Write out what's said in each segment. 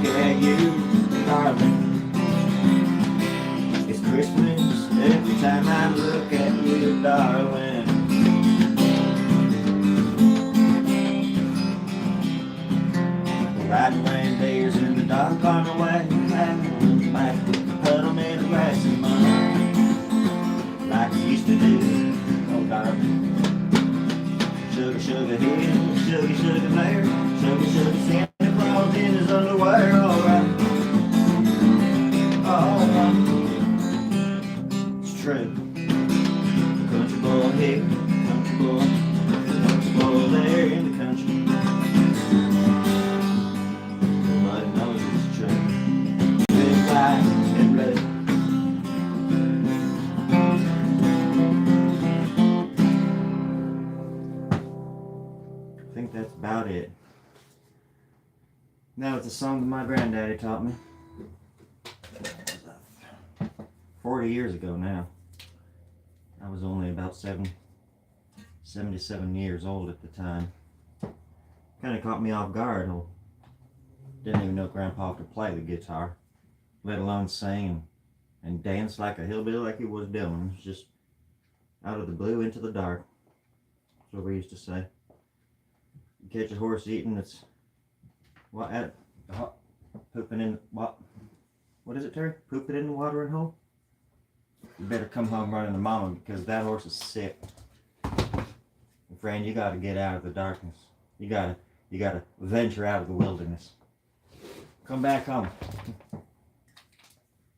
look at you, darling. It's Christmas every time I look at you, darling. Riding reindeers in the dark on the way back, puddle in the grassy mud, like we used to do, oh darling. Sugar, sugar here, sugar, sugar there, sugar, sugar Santa Claus in his underwear, alright. Alright. It's true. Country boy here, country boy there in the country. Nobody knows it's true. Big white and red. I think that's about it. Now it's a song that my granddaddy taught me. 40 years ago now. I was only about 77 years old at the time. Kind of caught me off guard. Didn't even know Grandpa could play the guitar, let alone sing and dance like a hillbilly like he was doing. It was just out of the blue into the dark. That's what we used to say. You catch a horse eating, it's pooping in what is it, Terry? Pooping in the watering hole? You better come home running to mama because that horse is sick. And friend, you gotta get out of the darkness. You gotta venture out of the wilderness. Come back home.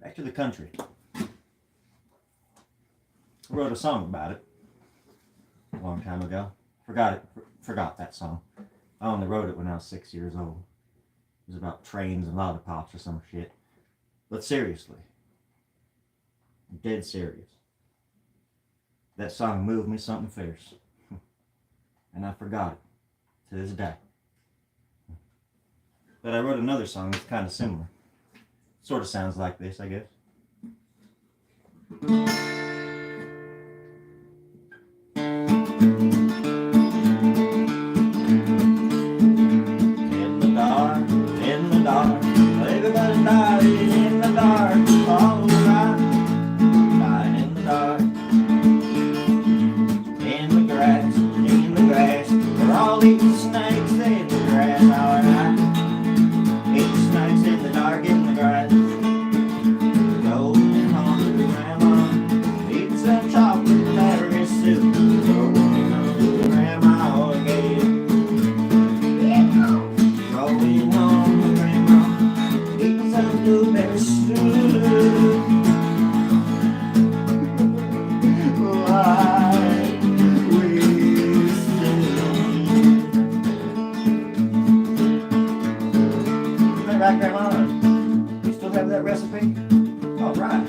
Back to the country. I wrote a song about it a long time ago. Forgot that song. I only wrote it when I was 6 years old. It was about trains and lollipops or some shit. But seriously, dead serious, that song moved me something fierce. And I forgot it to this day. But I wrote another song that's kind of similar. Sort of sounds like this, I guess. In the dark, everybody's dying in the dark, all around, dying in the dark. In the grass, we're all eating snakes in the grass, alright. Eating snakes in the dark, in the grass. Going home to Grandma, eating some chocolate battery soup. Going home to Grandma again. Going home to Grandma, eating some blueberry soup. Right, Grandma? You still have that recipe? All right.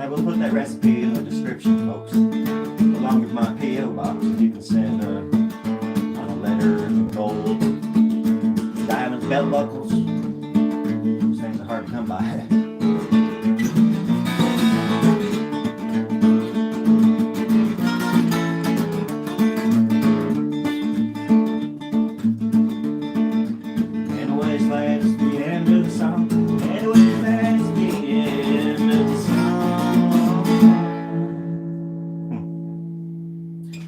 I will put that recipe in the description, folks, along with my P.O. box. You can send on a letter, gold, diamonds, belt buckles. Those things are hard to come by.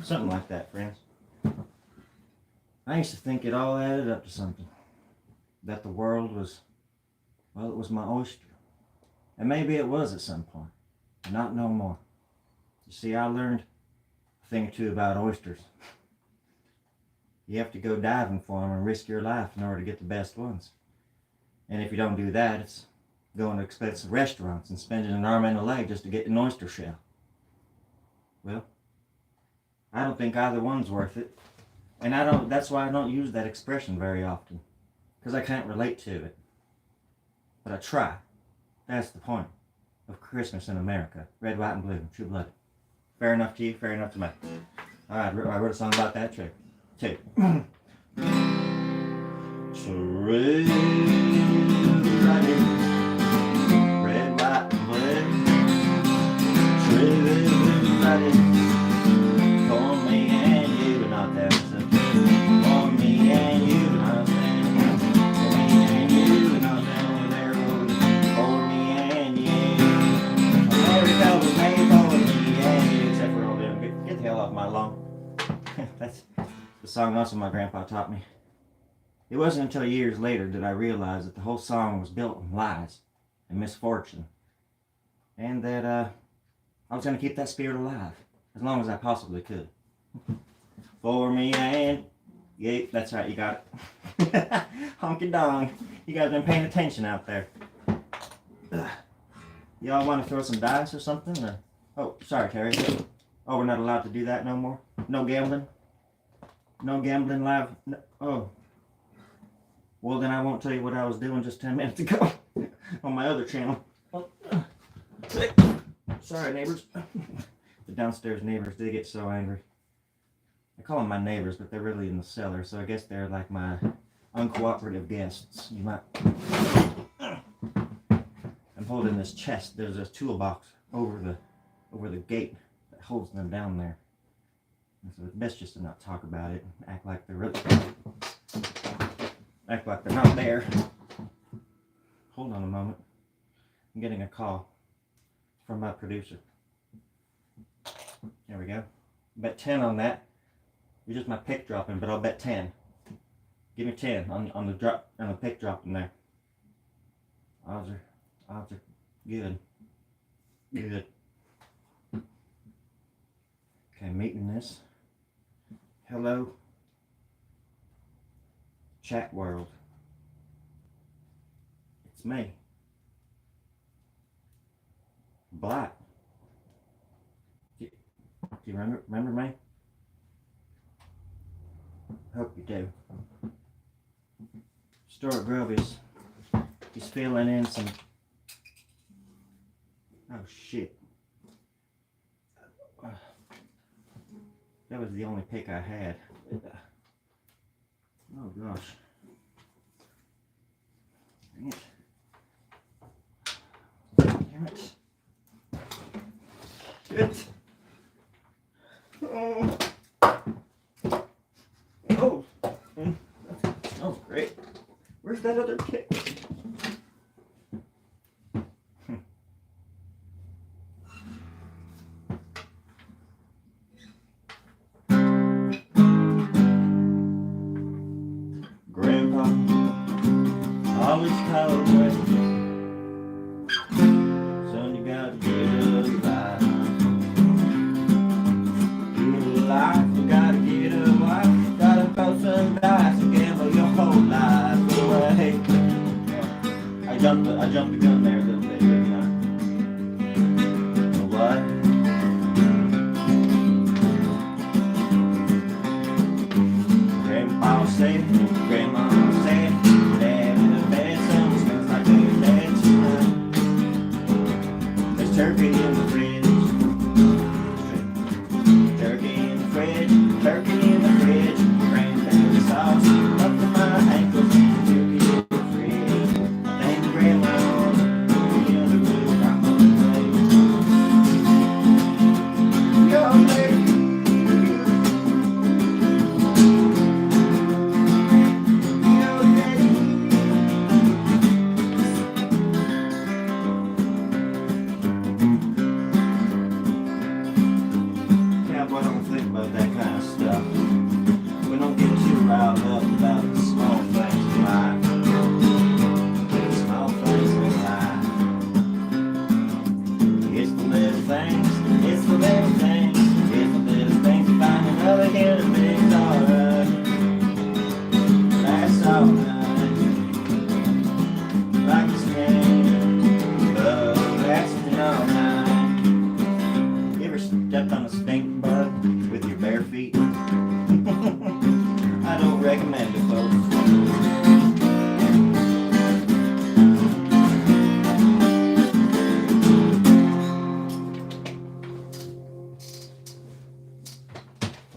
Something like that, friends. I used to think it all added up to something. That the world was, well, it was my oyster. And maybe it was at some point, but not no more. You see, I learned a thing or two about oysters. You have to go diving for them and risk your life in order to get the best ones. And if you don't do that, it's going to expensive restaurants and spending an arm and a leg just to get an oyster shell. Well, I don't think either one's worth it. And that's why I don't use that expression very often. Because I can't relate to it. But I try. That's the point of Christmas in America. Red, white, and blue. True blood. Fair enough to you, fair enough to me. Alright, I wrote a song about that too. Red, white, and blue. True blood. For me and you, not them. For me and you, not them. Fell Off My Lawn. That's the song also my grandpa taught me. It wasn't until years later that I realized that the whole song was built on lies and misfortune. And that I was going to keep that spirit alive as long as I possibly could. For me and... Yeah, that's right, you got it. Honky dong. You guys been paying attention out there. Y'all want to throw some dice or something? Or... Oh, sorry, Terry. Oh, we're not allowed to do that no more? No gambling? No gambling live? No. Oh. Well, then I won't tell you what I was doing just 10 minutes ago on my other channel. Sorry, neighbors. The downstairs neighbors, they get so angry. I call them my neighbors, but they're really in the cellar, so I guess they're like my uncooperative guests. You might... I'm holding this chest. There's a toolbox over the gate that holds them down there. And so it's best just to not talk about it. Act like they're not there. Hold on a moment. I'm getting a call from my producer. There we go. Bet 10 on that. It's just my pick dropping, but I'll bet 10. Give me 10 on the pick dropping there. Odds are good. Good. Okay, meeting this. Hello. Chat world. It's me. Black. Do you remember me? Hope you do. Stuart Grove is filling in some... Oh shit. That was the only pick I had. Oh gosh. Dang it. Damn it. Shit. Oh. Oh. That smells great. Where's that other pick? Grandpa always told me, son, you gotta get alive. Get alive, you gotta get a wife. Gotta throw some dice and gamble your whole life away. I jumped the gun there a little bit, didn't I? What? Grandma said, Dad in the bed, something smells like a bed tonight. There's turkey in the fridge. Turkey in the fridge, turkey in the fridge. Cranberry sauce up to my ankles. Turkey in the fridge. I think Grandma the other room I'm gonna play. Yo, baby.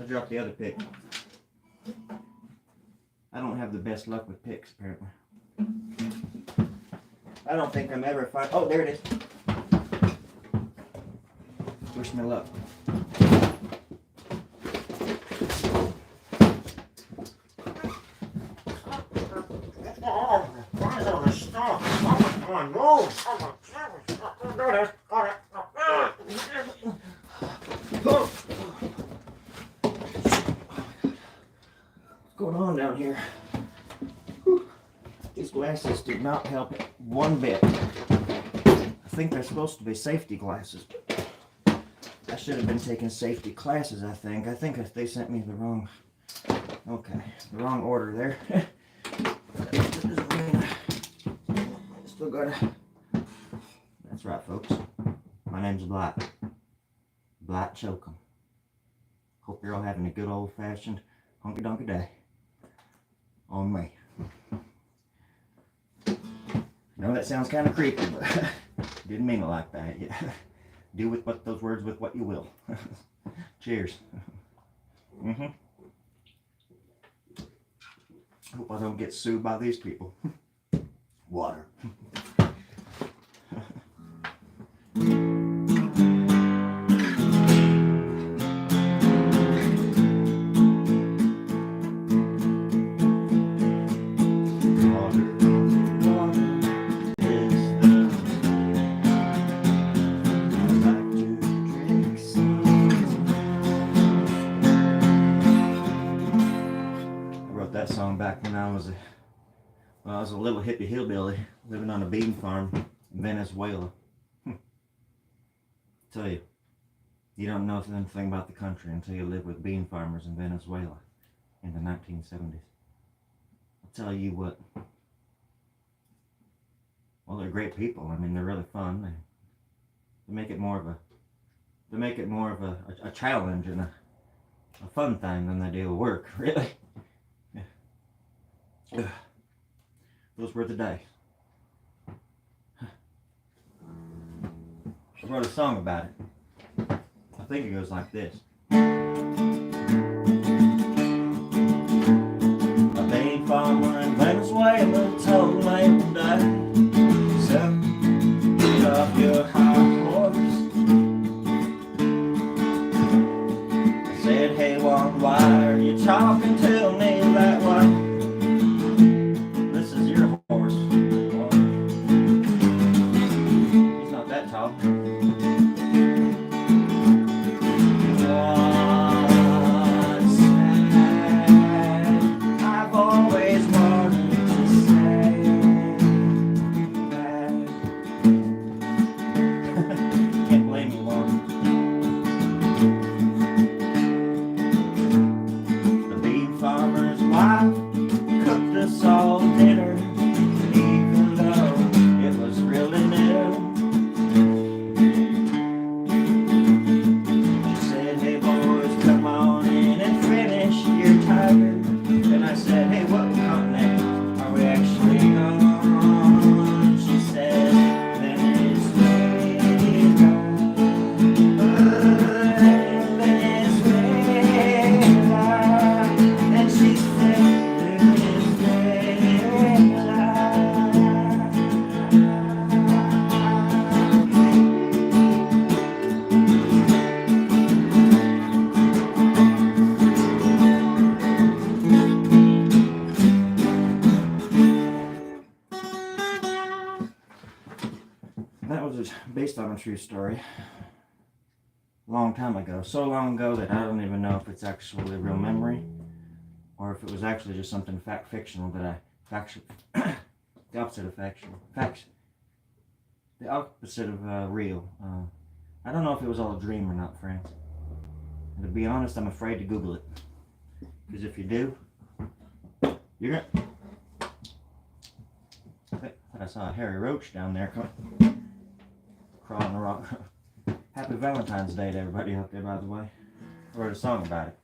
Drop the other pick. I don't have the best luck with picks, apparently. I don't think I'm ever fine. Oh, there it is. Wish me luck. going on down here? Whew. These glasses do not help one bit. I think they're supposed to be safety glasses. I should have been taking safety classes, I think. I think they sent me the wrong... Okay, the wrong order there. Still gotta... That's right, folks. My name's Blight. Blight Chokum. Hope you're all having a good old-fashioned honky-donky day. On me. I know that sounds kind of creepy, but didn't mean it like that. Yeah. Do with what those words with what you will. Cheers. Hope I don't get sued by these people. Water. That song back when I was a little hippie hillbilly living on a bean farm in Venezuela. Tell you, you don't know anything about the country until you live with bean farmers in Venezuela in the 1970s. I'll tell you what. Well, they're great people. I mean, they're really fun. They make it more of a challenge and a fun thing than they do work, really. Those were the days. I wrote a song about it. I think it goes like this. A bean farmer in Venezuela told me one day, so get off your high horse. I said, hey, Juan, why are you talking to me that way? That was based on a true story. A long time ago. So long ago that I don't even know if it's actually a real memory or if it was actually just something fictional that the opposite of factual. The opposite of real. I don't know if it was all a dream or not, friends. And to be honest, I'm afraid to Google it. Because if you do, you're gonna... I saw a hairy roach down there crawling around. Happy Valentine's Day to everybody out there, by the way. I wrote a song about it.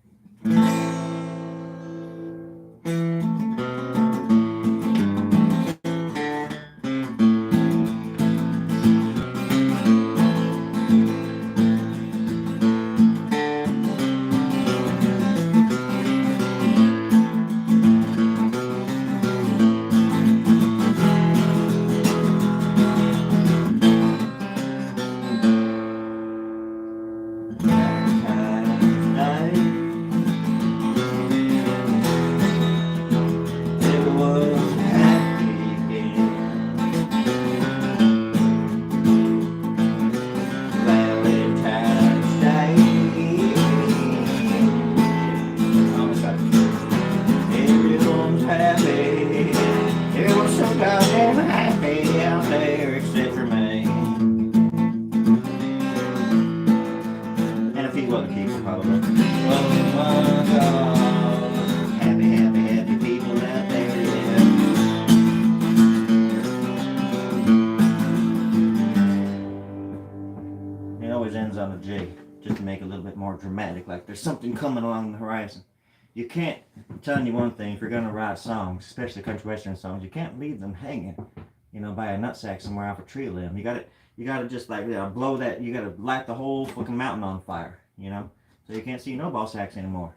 more dramatic, like there's something coming along the horizon. You can't, I'm telling you one thing, if you're going to write songs, especially country western songs, you can't leave them hanging, by a nutsack somewhere off a tree limb. You gotta just like, blow that, you gotta light the whole fucking mountain on fire, So you can't see no ball sacks anymore.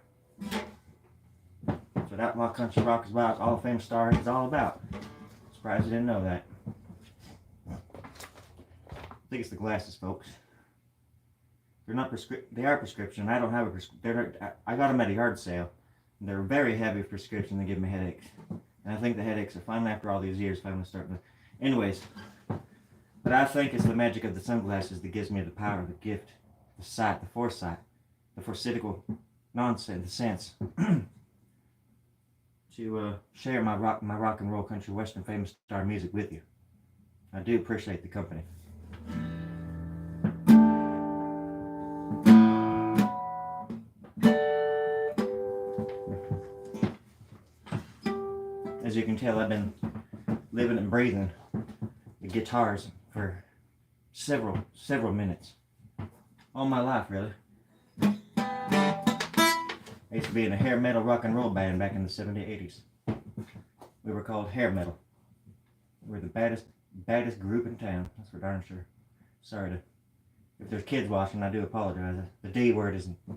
So that what country rock is about, all fame star is all about. Surprised you didn't know that. I think it's the glasses, folks. They're not they are prescription. I don't have a prescription. I got them at a yard sale. They're very heavy prescription. They give me headaches. And I think the headaches are finally, after all these years, finally starting to... Anyways. But I think it's the magic of the sunglasses that gives me the power, the gift, the sight, the foresight, the foresightical nonsense, the sense. To share my rock and roll country western famous star music with you. I do appreciate the company. As you can tell, I've been living and breathing the guitars for several minutes. All my life, really. I used to be in a hair metal rock and roll band back in the 70s, 80s. We were called hair metal. We were the baddest group in town. That's for darn sure. Sorry to, if there's kids watching, I do apologize. The D word isn't. I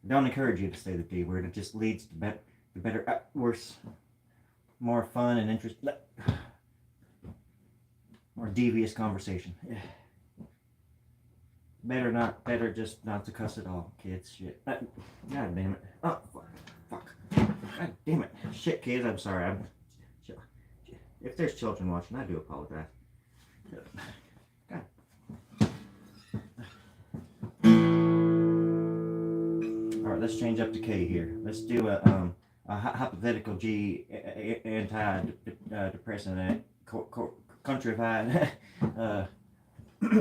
don't encourage you to say the D word. It just leads to better, worse, more fun and interest, more devious conversation. Better just not to cuss at all, kids. Shit. God damn it. Oh, fuck. God damn it. Shit, kids, I'm sorry. If there's children watching, I do apologize. God. Alright, let's change up to K here. Let's do a hypothetical G anti-depressant countrified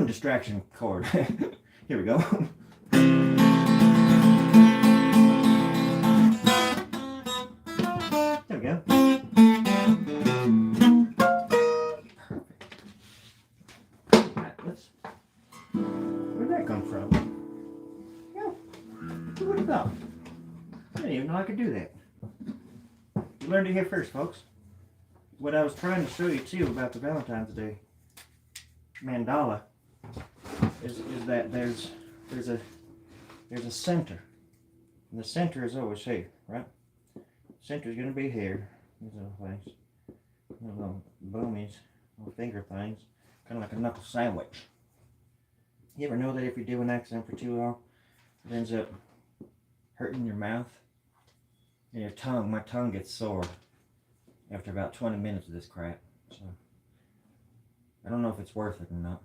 distraction chord. Here we go. There we go. Perfect. Where'd that come from? Yeah. Who would have thought? I didn't even know I could do that. You learned it here first, folks. What I was trying to show you too about the Valentine's Day mandala is that there's a center, and the center is always here, right? Center is going to be here. These little things, little boomies, little finger things, kind of like a knuckle sandwich. You ever know that if you do an accent for too long, it ends up hurting your mouth and your tongue? My tongue gets sore after about 20 minutes of this crap. So I don't know if it's worth it or not.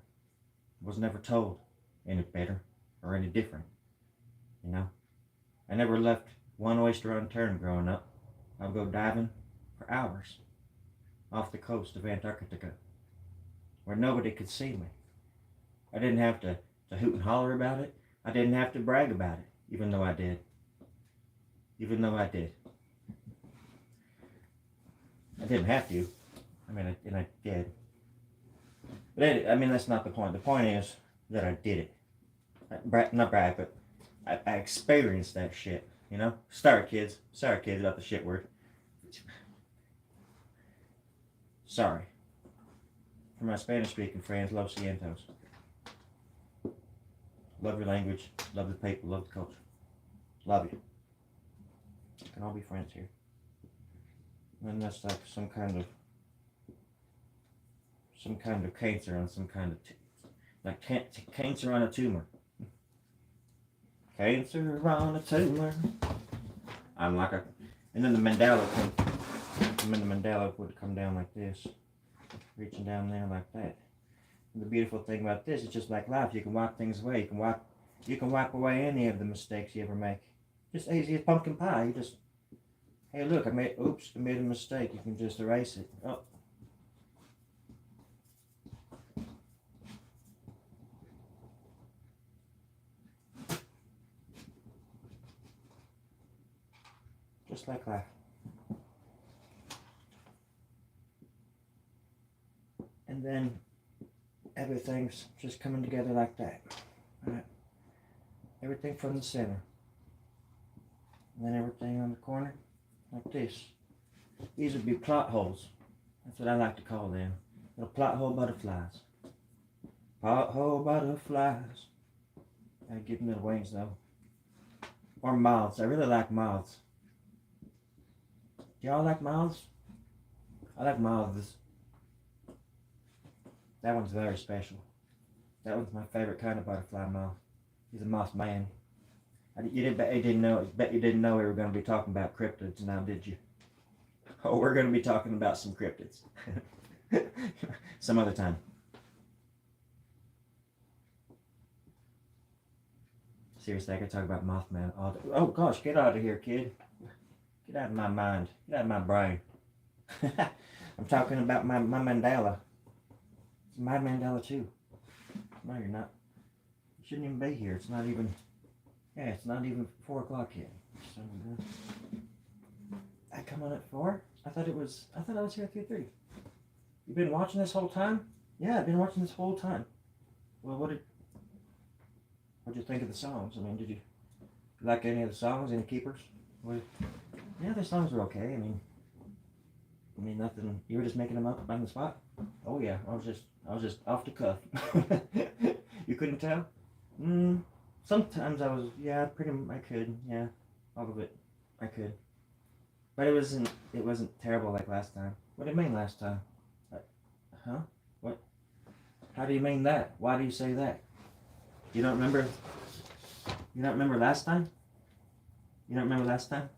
I was never told any better or any different, I never left one oyster unturned growing up. I'd go diving for hours off the coast of Antarctica where nobody could see me. I didn't have to hoot and holler about it. I didn't have to brag about it, even though I did. I didn't have to. And I did. But that's not the point. The point is that I did it. Not brag, but I experienced that shit, Sorry, kids about the shit word. Sorry. For my Spanish-speaking friends, Los Cientos. Love your language, love the people, love the culture. Love you. We can all be friends here. And that's like some kind of cancer on some kind of cancer on a tumor. Cancer on a tumor. I'm like and then the mandala would come down like this, reaching down there like that. And the beautiful thing about this is just like life. You can wipe things away. You can wipe away any of the mistakes you ever make. Just easy as pumpkin pie. You just, hey, look, I made a mistake. You can just erase it. Oh. Just like life. And then everything's just coming together like that. Right? everything from the center. And then everything on the corner, like this. These would be plot holes. That's what I like to call them. Little plot hole butterflies. Plot hole butterflies. I give them little wings though. Or moths. I really like moths. Do y'all like moths? I like moths. That one's very special. That one's my favorite kind of butterfly moth. He's a moth man. You didn't know we were going to be talking about cryptids now, did you? Oh, we're going to be talking about some cryptids. Some other time. Seriously, I could talk about Mothman all day. Oh gosh, get out of here, kid. Get out of my mind. Get out of my brain. I'm talking about my mandala. It's my mandala too. No, you're not. You shouldn't even be here. It's not even... Yeah, it's not even 4 o'clock yet. So, I come on at 4? I thought I was here at 3:30. You've been watching this whole time? Yeah, I've been watching this whole time. Well, what'd you think of the songs? I mean, did you like any of the songs? Any keepers? Yeah, the songs were okay. I mean, nothing. You were just making them up on the spot? Oh yeah, I was just off the cuff. You couldn't tell? Sometimes I was, yeah, I could, yeah, all of it, I could. But it wasn't terrible like last time. What do you mean last time? Huh? What? How do you mean that? Why do you say that? You don't remember last time? You don't remember last time?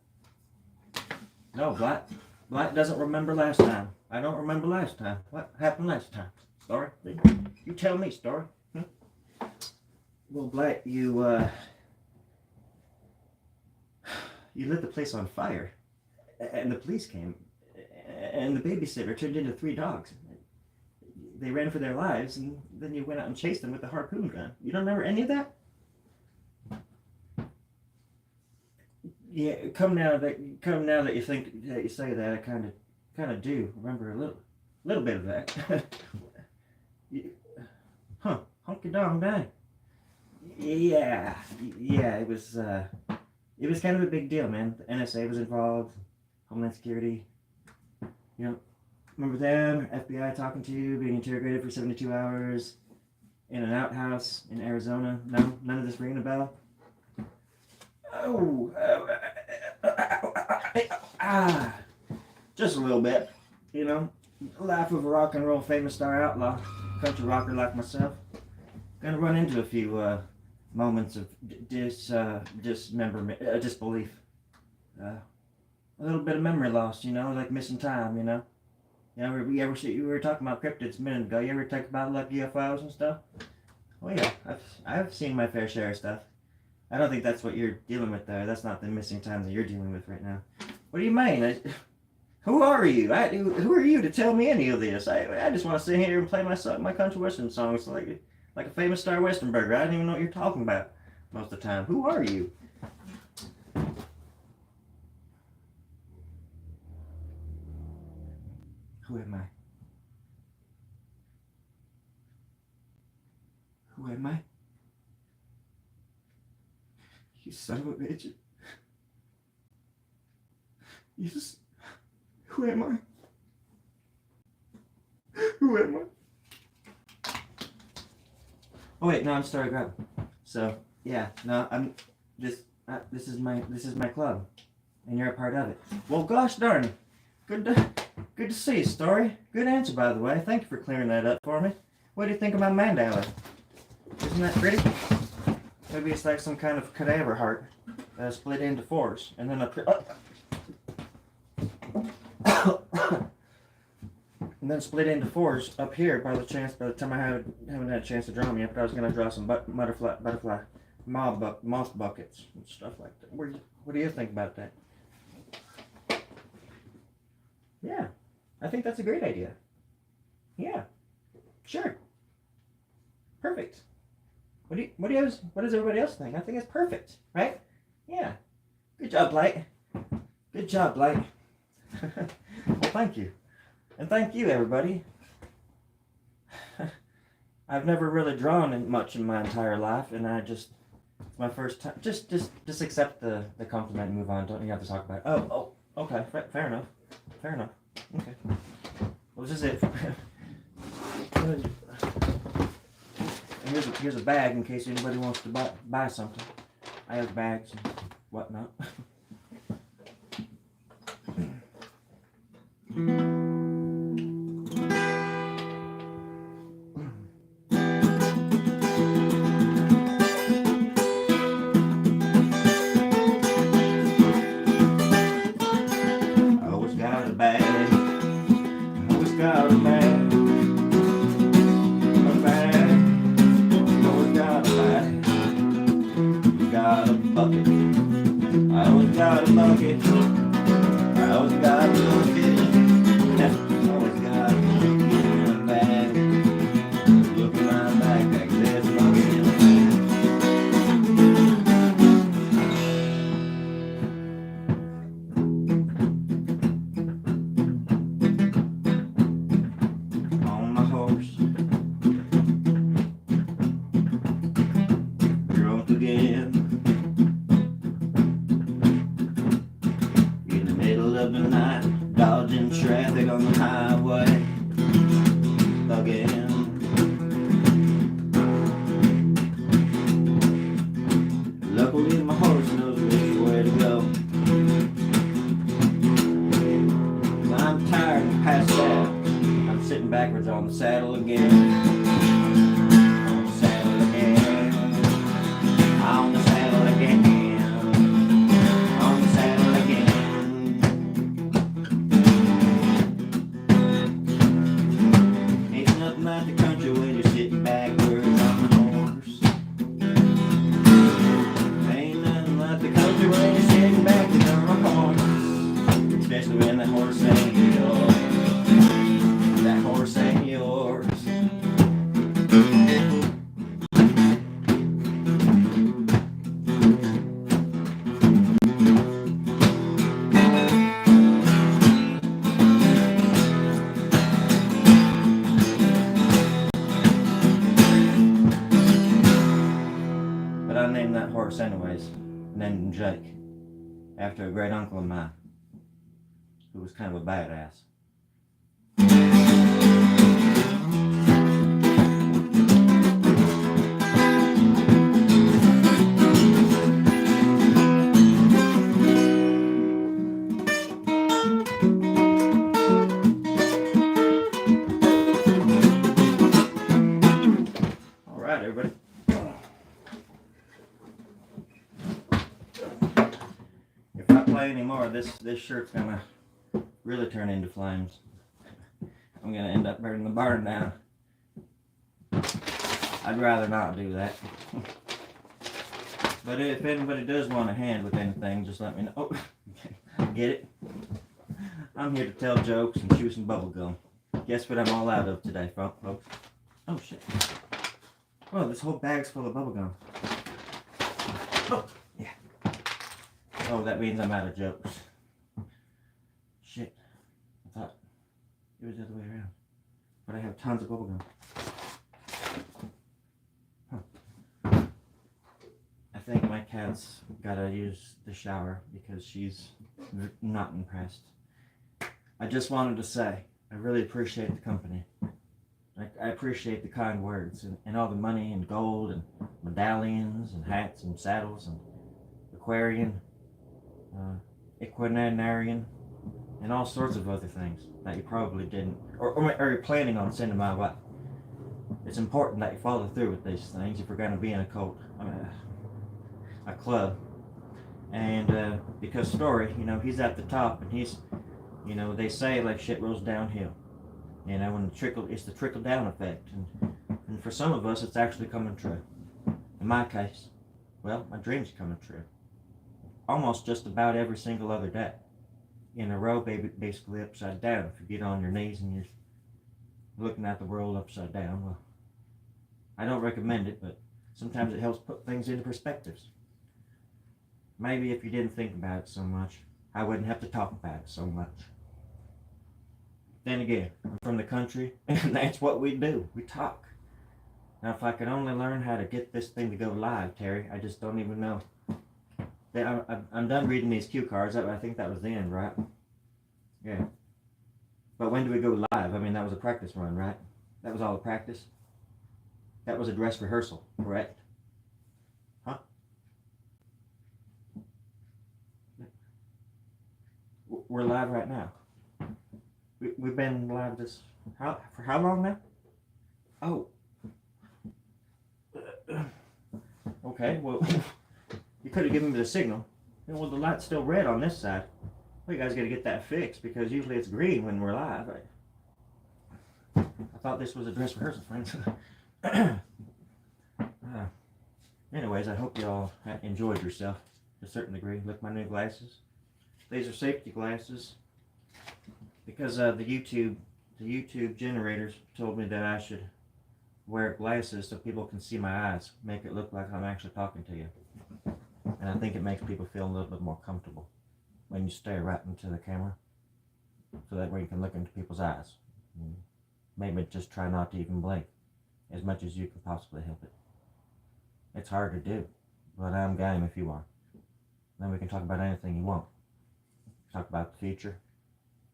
No, Black doesn't remember last time. I don't remember last time. What happened last time? Story? You tell me, Story. Well, Black, you lit the place on fire, and the police came, and the babysitter turned into 3 dogs. They ran for their lives, and then you went out and chased them with a harpoon gun. You don't remember any of that? Yeah, come now that you say that, I kind of do remember a little bit of that. Huh? Honky dong dang. Yeah, it was kind of a big deal, man. The NSA was involved, Homeland Security. You know, remember them? FBI talking to you, being interrogated for 72 hours in an outhouse in Arizona. No, none of this ringing a bell. Oh, just a little bit. You know, life of a rock and roll famous star outlaw, country rocker like myself. Gonna run into a few moments of disbelief. A little bit of memory loss, you know, like missing time, you know. You were talking about cryptids a minute ago. You ever talk about like UFOs and stuff? Oh yeah, I've seen my fair share of stuff. I don't think that's what you're dealing with there. That's not the missing time that you're dealing with right now. What do you mean? Who are you? Who are you to tell me any of this? I just want to sit here and play my country western songs like a famous star western burger. I don't even know what you're talking about most of the time. Who are you? Who am I? Who am I? You son of a bitch. Who am I? Who am I? Oh wait, no, I'm Story Grub. So yeah, no, this is my club, and you're a part of it. Well, gosh darn, good to see you, Story. Good answer, by the way. Thank you for clearing that up for me. What do you think about mandala? Isn't that pretty? Maybe it's like some kind of cadaver heart split into 4s, and then and then split into 4s up here. By the time I haven't had a chance to draw them yet, but I was going to draw some butterfly moss buckets and stuff like that. What do you think about that? Yeah, I think that's a great idea. Yeah, sure, perfect. What does everybody else think? I think it's perfect, right? Yeah. Good job, Blake. Good job, Blake. Well, thank you. And thank you, everybody. I've never really drawn much in my entire life, and I just It's my first time. Just accept the compliment and move on. Don't you have to talk about it. Oh, okay. Fair enough. Fair enough. Okay. Well, this is it. And here's a bag in case anybody wants to buy something. I have bags and whatnot. I always got a bag. I always got a bag. A bag. I always got a bag. Got a bucket. I always got a bucket. I always got a bucket. I always got a bucket in a bag. Look at my backpack. There's a bucket in a bag. On my horse. Drunk again. In the middle of the night, dodging traffic on the highway again. Luckily my horse knows which way to go. I'm tired and passed out. I'm sitting backwards on the saddle again. On the saddle again. On the saddle again. On the saddle again. Ain't nothing like the country when you're sitting backwards on the horse. Ain't nothing like the country when you're sitting backwards on a horse. Especially when that horse ain't yours. That horse ain't yours. But I named that horse anyways. Named him Jake. After a great uncle of mine. Who was kind of a badass. Alright, everybody. If I play any more, this shirt's gonna really turn into flames. I'm gonna end up burning the barn down. I'd rather not do that. But if anybody does want a hand with anything, just let me know. Oh, get it? I'm here to tell jokes and chew some bubble gum. Guess what I'm all out of today, folks? Oh shit. Oh, this whole bag's full of bubble gum. Oh, yeah. Oh, that means I'm out of jokes. Shit. I thought it was the other way around. But I have tons of bubble gum. Huh. I think my cat's gotta use the shower because she's not impressed. I just wanted to say, I really appreciate the company. I appreciate the kind words and all the money and gold and medallions and hats and saddles and aquarium, equinarian, and all sorts of other things that you probably didn't, or you're planning on sending my way. It's important that you follow through with these things if you're going to be in a cult, a club. And because Story, he's at the top, and he's, they say like shit rolls downhill. When it's the trickle down effect, and for some of us, it's actually coming true. In my case, well, my dreams are coming true. Almost just about every single other day. In a row, basically upside down. If you get on your knees and you're looking at the world upside down, well, I don't recommend it, but sometimes it helps put things into perspectives. Maybe if you didn't think about it so much, I wouldn't have to talk about it so much. Then again, I'm from the country, and that's what we do. We talk. Now, if I could only learn how to get this thing to go live, Terry, I just don't even know. I'm done reading these cue cards. I think that was the end, right? Yeah. But when do we go live? I mean, that was a practice run, right? That was all a practice? That was a dress rehearsal, correct? Huh? We're live right now. We've been live for how long now? Oh. Okay, well, you could have given me the signal. Well, the light's still red on this side. Well, you guys got to get that fixed because usually it's green when we're live. I thought this was a dress rehearsal, friends. Anyways, I hope you all enjoyed yourself to a certain degree with my new glasses. These are safety glasses because the YouTube generators told me that I should wear glasses so people can see my eyes, make it look like I'm actually talking to you. And I think it makes people feel a little bit more comfortable when you stare right into the camera, so that way you can look into people's eyes. Maybe just try not to even blink as much as you can possibly help it. It's hard to do, but I'm game if you are. Then we can talk about anything you want. Talk about the future.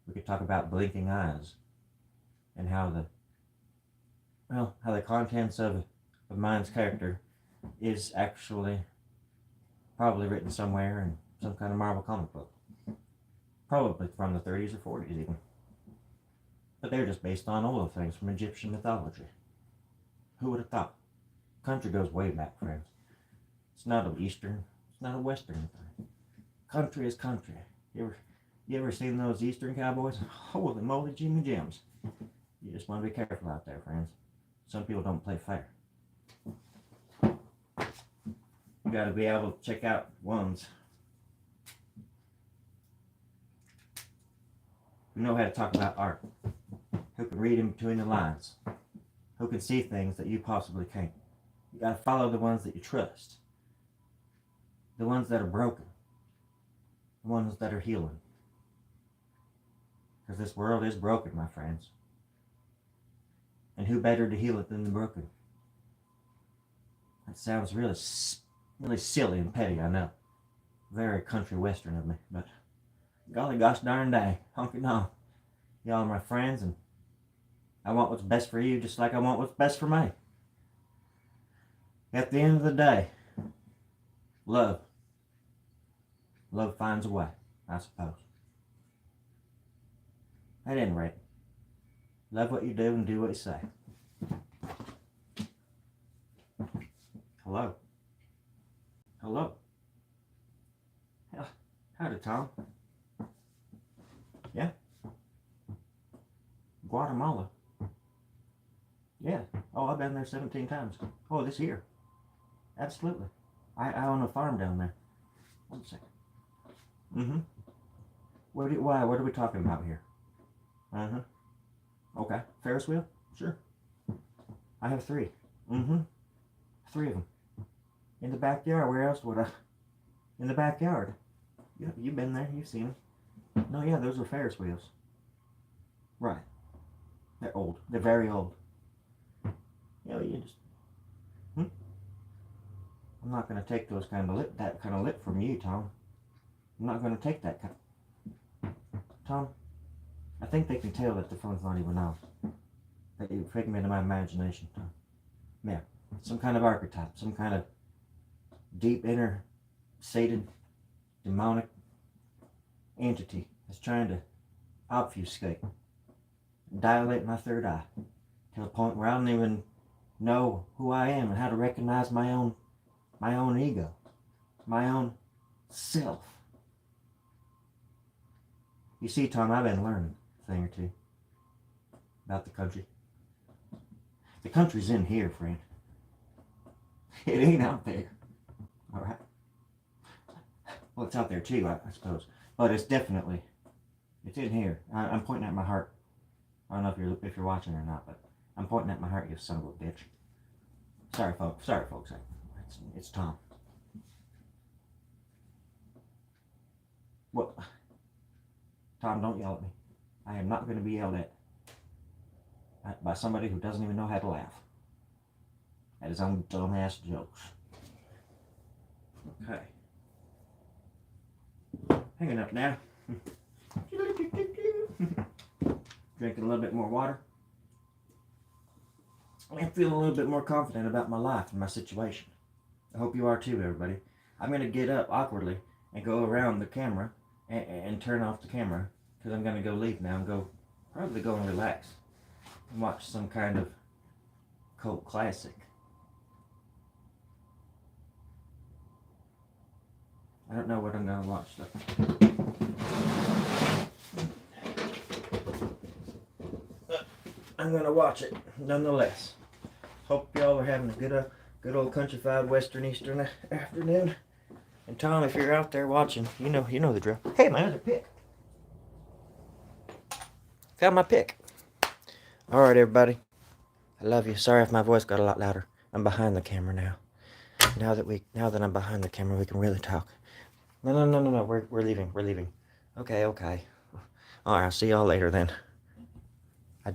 We could talk about blinking eyes and how the contents of mine's character is actually probably written somewhere in some kind of Marvel comic book. Probably from the 30s or 40s even. But they're just based on older things from Egyptian mythology. Who would have thought? Country goes way back, friends. It's not an Eastern, it's not a Western thing. Country is country. You ever seen those Eastern cowboys? Holy moly, Jimmy Jims. You just want to be careful out there, friends. Some people don't play fair. You got to be able to check out ones who know how to talk about art, who can read in between the lines, who can see things that you possibly can't. You got to follow the ones that you trust, the ones that are broken, the ones that are healing. Because this world is broken, my friends. And who better to heal it than the broken? That sounds really silly and petty, I know. Very country western of me, but golly gosh darn dang, honky no. Y'all are my friends, and I want what's best for you just like I want what's best for me. At the end of the day, love finds a way, I suppose. At any rate, love what you do and do what you say. Hello. Hello. Howdy, Tom. Yeah? Guatemala. Yeah. Oh, I've been there 17 times. Oh, this year. Absolutely. I own a farm down there. 1 second. Mm-hmm. What are we talking about here? Uh-huh. Okay. Ferris wheel? Sure. I have 3. Mm-hmm. 3 of them. In the backyard. Where else would I? In the backyard. Yeah, you've been there. You've seen them. No, yeah, those are Ferris wheels. Right. They're old. They're very old. Yeah, you just... I'm not going to take that kind of lip from you, Tom. I'm not going to take that kind. Tom, I think they can tell that the phone's not even off. That you're figment of my imagination, Tom. Yeah, some kind of archetype, some kind of deep inner, sated, demonic entity that's trying to obfuscate, dilate my third eye to the point where I don't even know who I am and how to recognize my own ego, my own self. You see, Tom, I've been learning a thing or two about the country. The country's in here, friend. It ain't out there. All right. Well, it's out there too, I suppose. But it's in here. I'm pointing at my heart. I don't know if you're watching or not, but I'm pointing at my heart, you son of a bitch. Sorry, folks. It's Tom. What? Tom, don't yell at me. I am not going to be yelled at by somebody who doesn't even know how to laugh. Had his own dumbass jokes. Okay. Hanging up now. Drinking a little bit more water. I'm feeling a little bit more confident about my life and my situation. I hope you are too, everybody. I'm going to get up awkwardly and go around the camera and turn off the camera because I'm going to go leave now and probably go and relax and watch some kind of cult classic. I don't know what I'm going to watch though. I'm going to watch it nonetheless. Hope y'all are having a good old countrified western eastern afternoon. And Tom, if you're out there watching, you know the drill. Hey, my other pick. Got my pick. All right, everybody. I love you. Sorry if my voice got a lot louder. I'm behind the camera now. Now that I'm behind the camera, we can really talk. No. We're leaving. Okay. All right. I'll see y'all later then.